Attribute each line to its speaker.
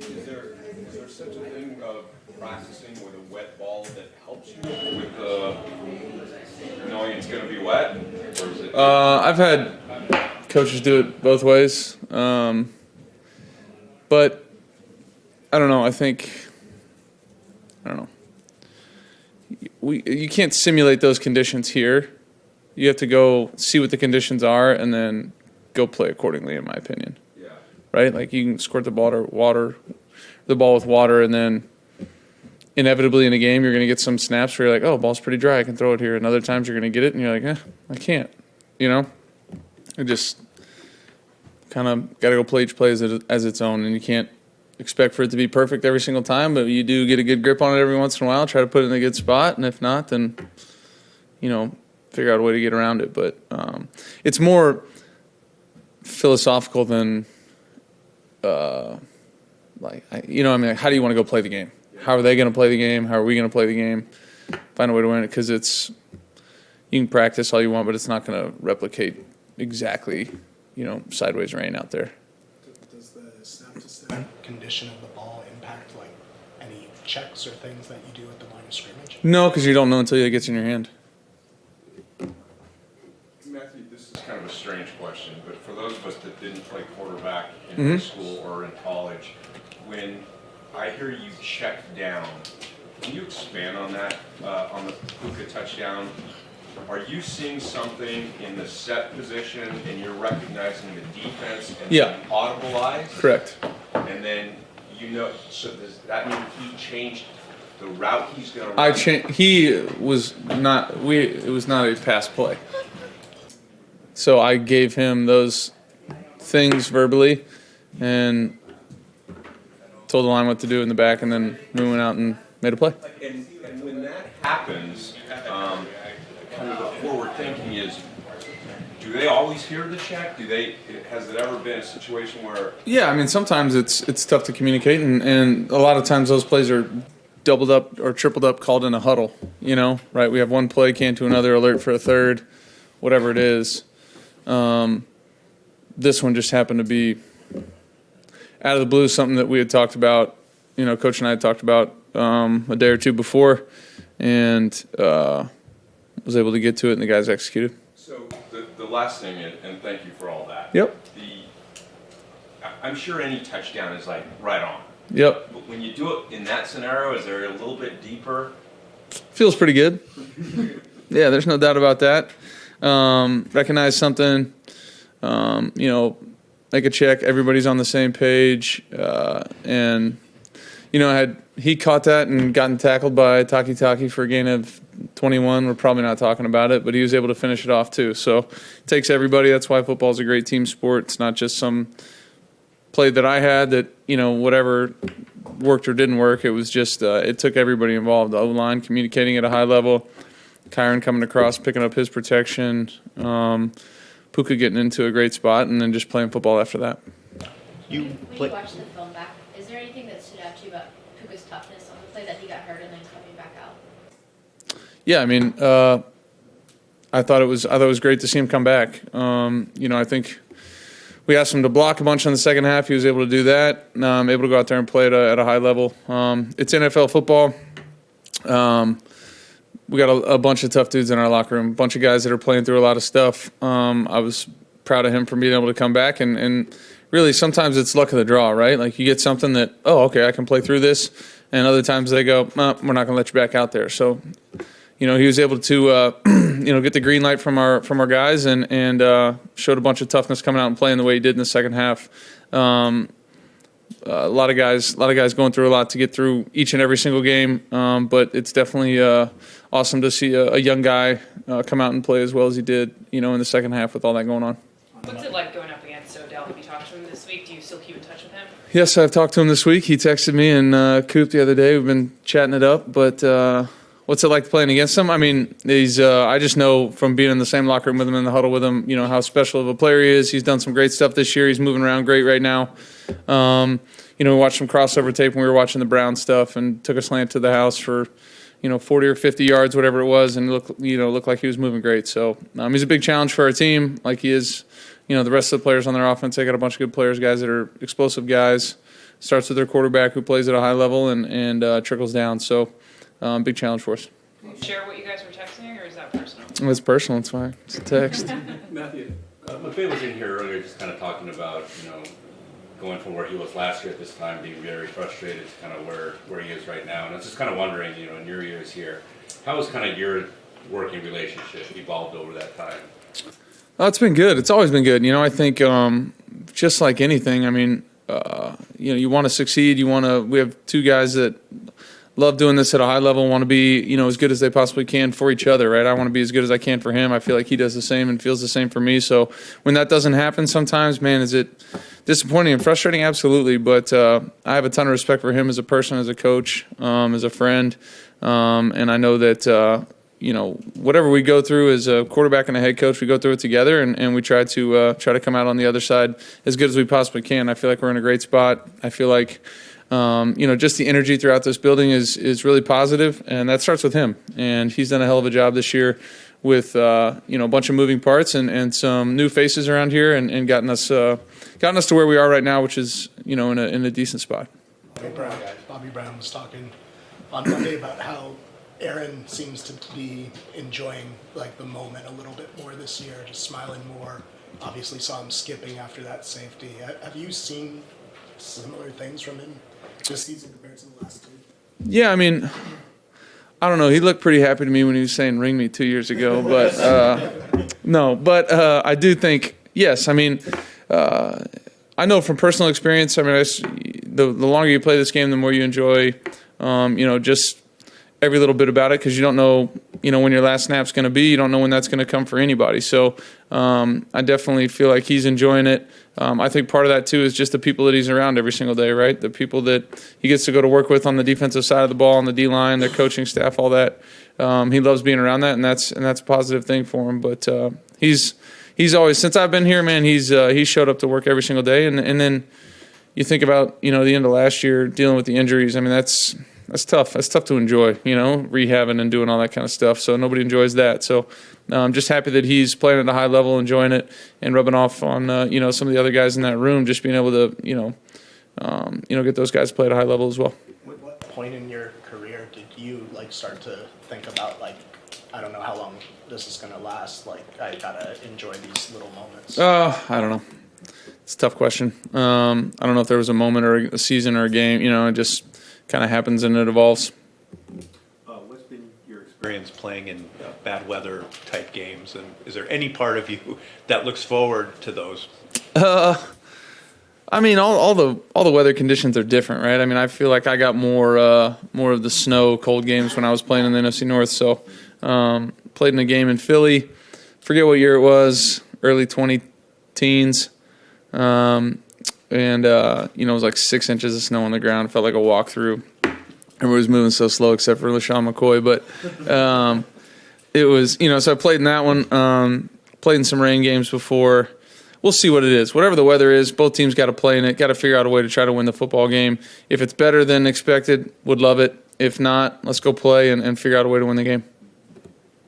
Speaker 1: Is there such a thing of practicing with a wet ball that helps you with knowing it's going to be wet? Or is it
Speaker 2: I've had coaches do it both ways, but I don't know. I don't know. You can't simulate those conditions here. You have to go see what the conditions are and then go play accordingly, in my opinion.
Speaker 1: Yeah.
Speaker 2: Right? Like you can squirt the ball with water, and then inevitably in a game you're going to get some snaps where you're like, oh, ball's pretty dry, I can throw it here. And other times you're going to get it and you're like, I can't. You know? It just kind of got to go play each play as its own, and you can't expect for it to be perfect every single time, but you do get a good grip on it every once in a while, try to put it in a good spot, and if not, then, figure out a way to get around it. But it's more philosophical than, how do you want to go play the game? How are they going to play the game? How are we going to play the game? Find a way to win it, because you can practice all you want, but it's not going to replicate exactly, sideways rain out there.
Speaker 3: Does the snap-to-snap condition of the ball impact any checks or things that you do at the line of scrimmage?
Speaker 2: No, because you don't know until it gets in your hand.
Speaker 1: Matthew, this is kind of a strange question, but for those of us that didn't play quarterback in high school or in college, when I hear you check down, can you expand on that, on the Puka touchdown? Are you seeing something in the set position and you're recognizing the defense and
Speaker 2: Yeah.
Speaker 1: audible eyes?
Speaker 2: Correct.
Speaker 1: And then so does that mean he changed the route he's going to run?
Speaker 2: It was not a pass play. So I gave him those things verbally and told the line what to do in the back, and then we went out and made a play.
Speaker 1: And when that happens, kind of the forward thinking is, do they always hear the check? Has it ever been a situation where?
Speaker 2: Yeah, sometimes it's tough to communicate, and a lot of times those plays are doubled up or tripled up, called in a huddle. Right? We have one play, can't do another, alert for a third, whatever it is. This one just happened to be out of the blue, something that we had talked about. Coach and I had talked about a day or two before, and was able to get to it, and the guys executed.
Speaker 1: So the last thing, and thank you for all that.
Speaker 2: Yep.
Speaker 1: I'm sure any touchdown is right on.
Speaker 2: Yep.
Speaker 1: But when you do it in that scenario, is there a little bit deeper?
Speaker 2: Feels pretty good. Yeah, there's no doubt about that. Recognize something, make a check, everybody's on the same page, and he caught that and gotten tackled by Taki for a gain of 21. We're probably not talking about it, but he was able to finish it off too. So it takes everybody. That's why football is a great team sport. It's not just some play that I had that, whatever worked or didn't work. It was just, it took everybody involved. The O-line communicating at a high level, Kyron coming across, picking up his protection, Puka getting into a great spot, and then just playing football after that.
Speaker 4: When you watch the film back, is there anything that stood out to you about Puka's toughness on the play that he got hurt and then coming back out?
Speaker 2: Yeah, I thought it was great to see him come back. I think we asked him to block a bunch in the second half. He was able to do that. Able to go out there and play at a high level. It's NFL football. We got a bunch of tough dudes in our locker room, a bunch of guys that are playing through a lot of stuff. I was proud of him for being able to come back, and really sometimes it's luck of the draw, right? Like you get something that, oh, okay, I can play through this, and other times they go, we're not going to let you back out there. So, he was able to, get the green light from our guys and showed a bunch of toughness coming out and playing the way he did in the second half. A lot of guys going through a lot to get through each and every single game, but it's definitely awesome to see a young guy come out and play as well as he did, in the second half with all that going on.
Speaker 5: What's it like going up against Odell? Have you talked to him this week? Do you still keep in touch with him?
Speaker 2: Yes, I've talked to him this week. He texted me and Coop the other day. We've been chatting it up, but what's it like playing against him? He's I just know from being in the same locker room with him, in the huddle with him, how special of a player he is. He's done some great stuff this year. He's moving around great right now. We watched some crossover tape when we were watching the Brown stuff and took a slant to the house for, 40 or 50 yards, whatever it was, and looked like he was moving great. So he's a big challenge for our team, like he is, the rest of the players on their offense. They got a bunch of good players, guys that are explosive guys. starts with their quarterback who plays at a high level and trickles down. So big challenge for us.
Speaker 5: Can you share what you guys were texting, or is that personal?
Speaker 2: It's personal. It's fine. It's a text.
Speaker 6: Matthew, McVay was in here earlier just kind of talking about, going from where he was last year at this time, being very frustrated to kind of where he is right now. And I was just kind of wondering, in your years here, how has kind of your working relationship evolved over that time?
Speaker 2: Oh, it's been good. It's always been good. I think just like anything, you want to succeed. We have two guys that love doing this at a high level, want to be, as good as they possibly can for each other, right? I want to be as good as I can for him. I feel like he does the same and feels the same for me. So when that doesn't happen sometimes, man, is it disappointing and frustrating? Absolutely. But I have a ton of respect for him as a person, as a coach, as a friend. And I know that, whatever we go through as a quarterback and a head coach, we go through it together and we try to come out on the other side as good as we possibly can. I feel like we're in a great spot. I feel like, just the energy throughout this building is really positive, and that starts with him. And he's done a hell of a job this year with, a bunch of moving parts and some new faces around here and gotten us to where we are right now, which is, in a decent spot.
Speaker 3: Bobby Brown was talking on Monday about how Aaron seems to be enjoying the moment a little bit more this year, just smiling more. Obviously saw him skipping after that safety. Have you seen similar things from him this season compared to the last two?
Speaker 2: Yeah, I don't know. He looked pretty happy to me when he was saying "ring me" 2 years ago, but no. But I do think yes. I know from personal experience. The longer you play this game, the more you enjoy. Just every little bit about it, because you don't know, when your last snap's going to be. You don't know when that's going to come for anybody. So I definitely feel like he's enjoying it. I think part of that, too, is just the people that he's around every single day, right? The people that he gets to go to work with on the defensive side of the ball, on the D-line, their coaching staff, all that. He loves being around that, and that's a positive thing for him. But he's always, since I've been here, man, he's showed up to work every single day. And then you think about, the end of last year, dealing with the injuries. That's tough. That's tough to enjoy, rehabbing and doing all that kind of stuff. So nobody enjoys that. So I'm just happy that he's playing at a high level, enjoying it, and rubbing off on, some of the other guys in that room, just being able to, get those guys to play at a high level as well.
Speaker 3: At what point in your career did you start to think about I don't know how long this is going to last. I got to enjoy these little moments.
Speaker 2: I don't know. It's a tough question. I don't know if there was a moment or a season or a game, it just kind of happens and it evolves.
Speaker 7: What's been your experience playing in bad weather type games, and is there any part of you that looks forward to those?
Speaker 2: All the weather conditions are different, right? I feel like I got more of the snow, cold games when I was playing in the NFC North. So played in a game in Philly, forget what year it was, early 20-teens. And it was like 6 inches of snow on the ground. It felt like a walkthrough. Everybody was moving so slow except for LaShawn McCoy. But it was, so I played in that one. Played in some rain games before. We'll see what it is. Whatever the weather is, both teams got to play in it, got to figure out a way to try to win the football game. If it's better than expected, would love it. If not, let's go play and figure out a way to win the game.